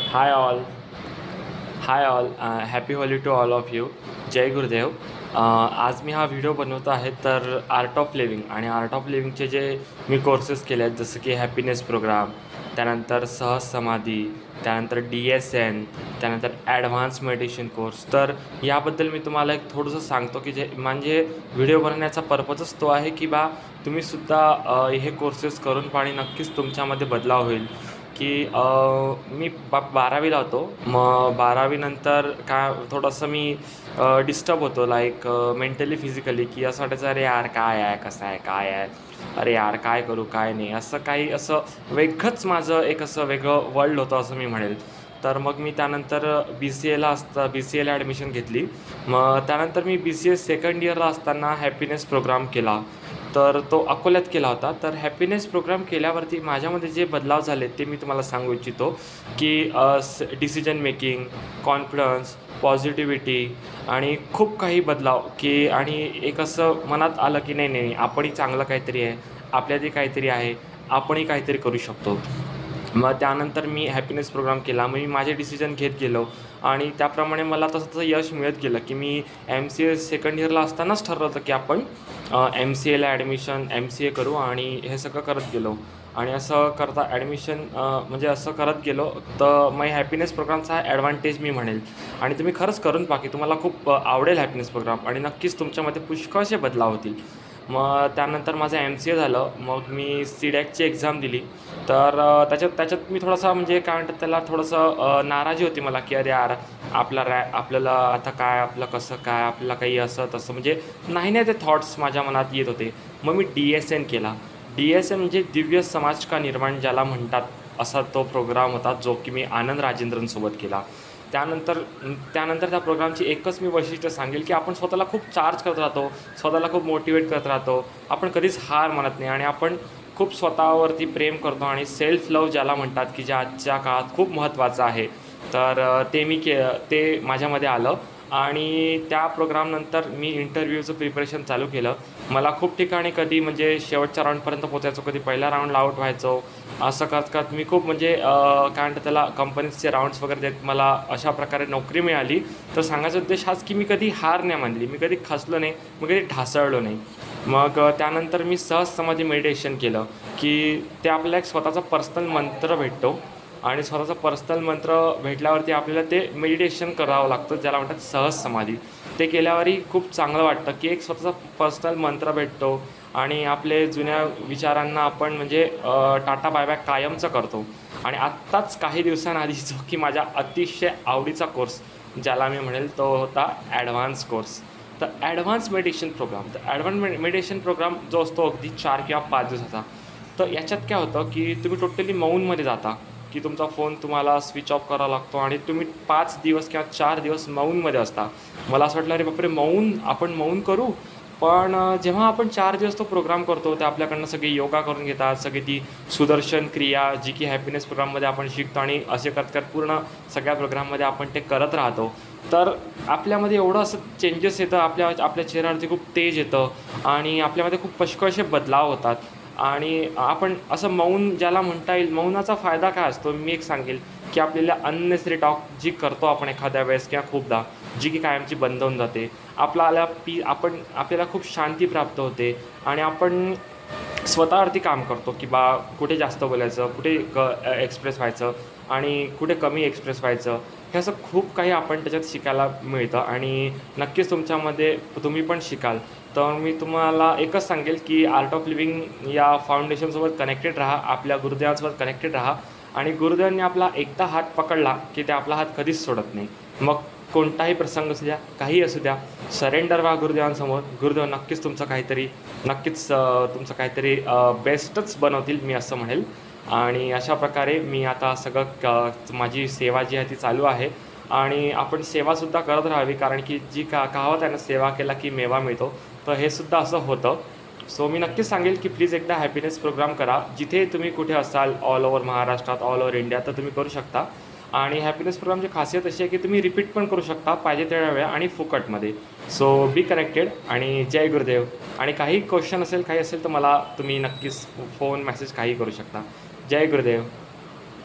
High all hi all happy Holi to all of you. जय गुरुदेव. आज मी हा व्हिडिओ बनवतो आहे तर आर्ट ऑफ लिव्हिंग आणि आर्ट ऑफ लिव्हिंगचे जे मी कोर्सेस केले आहेत जसं की हॅपीनेस प्रोग्राम, त्यानंतर सहज समाधी, त्यानंतर DSN, त्यानंतर ॲडव्हान्स मेडिटेशन कोर्स. तर याबद्दल मी तुम्हाला एक थोडंसं सांगतो की जे म्हणजे व्हिडिओ बनवण्याचा पर्पजच तो आहे की तुम्हीसुद्धा हे कोर्सेस करून पाणी नक्कीच तुमच्यामध्ये बदलाव होईल. की मी 12वीला होतो. मग 12वीनंतर काय थोडंसं मी डिस्टर्ब होतो लाईक मेंटली फिजिकली, की असं वाटायचं अरे यार काय आहे, कसं आहे, काय आहे, अरे यार काय करू काय नाही, असं काही असं वेगळंच माझं एक असं वेगळं वर्ल्ड होतं असं मी म्हणेल. तर मग मी त्यानंतर BCAला ॲडमिशन घेतली. मग त्यानंतर मी BCA सेकंड इयरला असताना हॅपीनेस प्रोग्राम केला. तर तो अकोल्यात केला होता. तर हॅपीनेस प्रोग्राम केल्यावरती माझ्यामध्ये जे बदलाव झाले ते मी तुम्हाला सांगू इच्छितो. की डिसिजन मेकिंग, कॉन्फिडन्स, पॉझिटिव्हिटी आणि खूप काही बदलाव की आणि एक असं मनात आलं की नाही नाही आपणही चांगलं काहीतरी आहे, आपल्यातही काहीतरी आहे, आपणही काहीतरी करू शकतो. मग त्यानंतर मी हॅपीनेस प्रोग्राम केला. मग मी माझे डिसिजन घेत गेलो आणि त्याप्रमाणे मला तसं तसं यश मिळत गेलं की मी MCA सेकंड इयरला असतानाच ठरवलं होतं की आपण MCAला MCA करू आणि हे सगळं करत गेलो. आणि असं करता म्हणजे असं करत गेलो तर मग हॅपीनेस प्रोग्रामचा हा ॲडव्हान्टेज मी म्हणेल. आणि तुम्ही खरंच करून पहा की तुम्हाला खूप आवडेल हॅपीनेस प्रोग्राम आणि नक्कीच तुमच्यामध्ये पुष्कळसे बदलाव होतील. मग त्यानंतर माझं MCA झालं. मग मी CDACची एक्झाम दिली. तर त्याच्यात मी थोडासा म्हणजे काय म्हणतात त्याला थोडंसं नाराजी होती मला की अरे यार आपल्याला आता काय आपलं कसं काय आपल्याला काही असं तसं म्हणजे नाही ते थॉट्स माझ्या मनात येत होते. मग मी DSN केला. DSN म्हणजे दिव्य समाज का निर्माण ज्याला म्हणतात, असा तो प्रोग्राम होता जो की मी आनंद राजेंद्रनसोबत केला. त्यानंतर त्यानंतर त्या प्रोग्रामची एकच मी वैशिष्ट्य सांगेल की आपण स्वतःला खूप चार्ज करत राहतो, स्वतःला खूप मोटिवेट करत राहतो, आपण कधीच हार मानत नाही आणि आपण खूप स्वतःवरती प्रेम करतो आणि सेल्फ लव्ह ज्याला म्हणतात की जे आजच्या काळात खूप महत्त्वाचं आहे. तर ते माझ्यामध्ये आलं आणि त्या प्रोग्रामनंतर मी इंटरव्ह्यूचं प्रिपरेशन चालू केलं. मला खूप ठिकाणी कधी म्हणजे शेवटच्या राऊंडपर्यंत पोचायचो, कधी पहिल्या राऊंडला आऊट व्हायचो. असं करत मी खूप म्हणजे काय म्हणतात त्याला कंपनीजचे राऊंड्स वगैरे देत मला अशा प्रकारे नोकरी मिळाली. तर सांगायचा उद्देश हाच की मी कधी हार नाही मानली, मी कधी खचलो नाही, मी कधी ढासळलो नाही. मग त्यानंतर मी सहज समाधी मेडिटेशन केलं की ते आपल्याला एक स्वतःचा पर्सनल मंत्र भेटतो आणि स्वतःचा पर्सनल मंत्र भेटल्यावरती आपल्याला ते मेडिटेशन करावं लागतं ज्याला म्हणतात सहज समाधी. ते केल्यावरही खूप चांगलं वाटतं की एक स्वतःचा पर्सनल मंत्र भेटतो आणि आपले जुन्या विचारांना आपण म्हणजे टाटा बाय बाय कायमचं करतो. आणि आत्ताच काही दिवसांआधी जो की माझ्या अतिशय आवडीचा कोर्स ज्याला मी म्हणेल तो होता ॲडव्हान्स कोर्स. तर advance meditation programme meditation programme जो असतो अगदी 4 किंवा 5 दिवसाचा. तर याच्यात काय होतं की तुम्ही टोटली मौनमध्ये जाता की तुमचा फोन तुम्हाला स्विच ऑफ करावा लागतो आणि तुम्ही 5 दिवस किंवा 4 दिवस मौनमध्ये असता. मला असं वाटलं अरे बापरे आपण मौन करू. पण जेव्हा आपण 4 दिवस तो प्रोग्राम करतो ते आपल्याकडनं सगळी योगा करून घेतात, सगळी ती सुदर्शन क्रिया जी की हॅपीनेस प्रोग्राममध्ये आपण शिकतो आणि असे करत करत पूर्ण सगळ्या प्रोग्राममध्ये आपण ते करत राहतो. तर आपल्यामध्ये एवढं असं चेंजेस येतं, आपल्या चेहऱ्यावरती खूप तेज येतं आणि आपल्यामध्ये खूप पुष्कळसे बदलाव होतात. आणि आपण असं मौन ज्याला म्हणता येईल, मौनाचा फायदा काय असतो मी एक सांगेल की आपल्याला अननेसरी टॉक जी करतो आपण एखाद्या वेळेस किंवा खूपदा, जी की कायमची बंद होऊन जाते. आपल्याला खूप शांती प्राप्त होते आणि आपण स्वतःवरती काम करतो की कुठे जास्त बोलायचं, कुठे एक्सप्रेस व्हायचं आणि कुठे कमी एक्सप्रेस व्हायचं. हे असं खूप काही आपण त्याच्यात शिकायला मिळतं आणि नक्कीच तुमच्यामध्ये तुम्ही पण शिकाल. तर मी तुम्हाला एकच सांगेल की आर्ट ऑफ लिव्हिंग या फाउंडेशनसोबत कनेक्टेड राहा, आपल्या गुरुदेवांसोबत कनेक्टेड राहा आणि गुरुदेवांनी आपला एकदा हात पकडला की ते आपला हात कधीच सोडत नाही. मग कोणताही प्रसंग असू द्या, काही असू द्या, सरेंडर व्हा गुरुदेवांसमोर. गुरुदेव नक्कीच तुमचं काहीतरी बेस्टच बनवतील मी असं म्हणेल. आणि अशा प्रकारे मी आता सगळं माझी सेवा जी आहे ती चालू आहे आणि आपण सेवासुद्धा करत राहावी कारण की जी कहावत आहे ना, सेवा केला की मेवा मिळतो. तर हे सुद्धा असं होतं. सो मी नक्कीच सांगेल की प्लीज एकदा हॅपीनेस प्रोग्राम करा. जिथे तुम्ही कुठे असाल ऑल ओव्हर महाराष्ट्रात, ऑल ओव्हर इंडिया तर तुम्ही करू शकता. आणि हॅपीनेस प्रोग्रामची खासियत अशी आहे की तुम्ही रिपीट पण करू शकता पाहिजे तेवढ्या वेळा आणि फुकटमध्ये. सो बी कनेक्टेड आणि जय गुरुदेव. आणि काही क्वेश्चन असेल काही असेल तर मला तुम्ही नक्कीच फोन मेसेज काही करू शकता. जय गुरुदेव.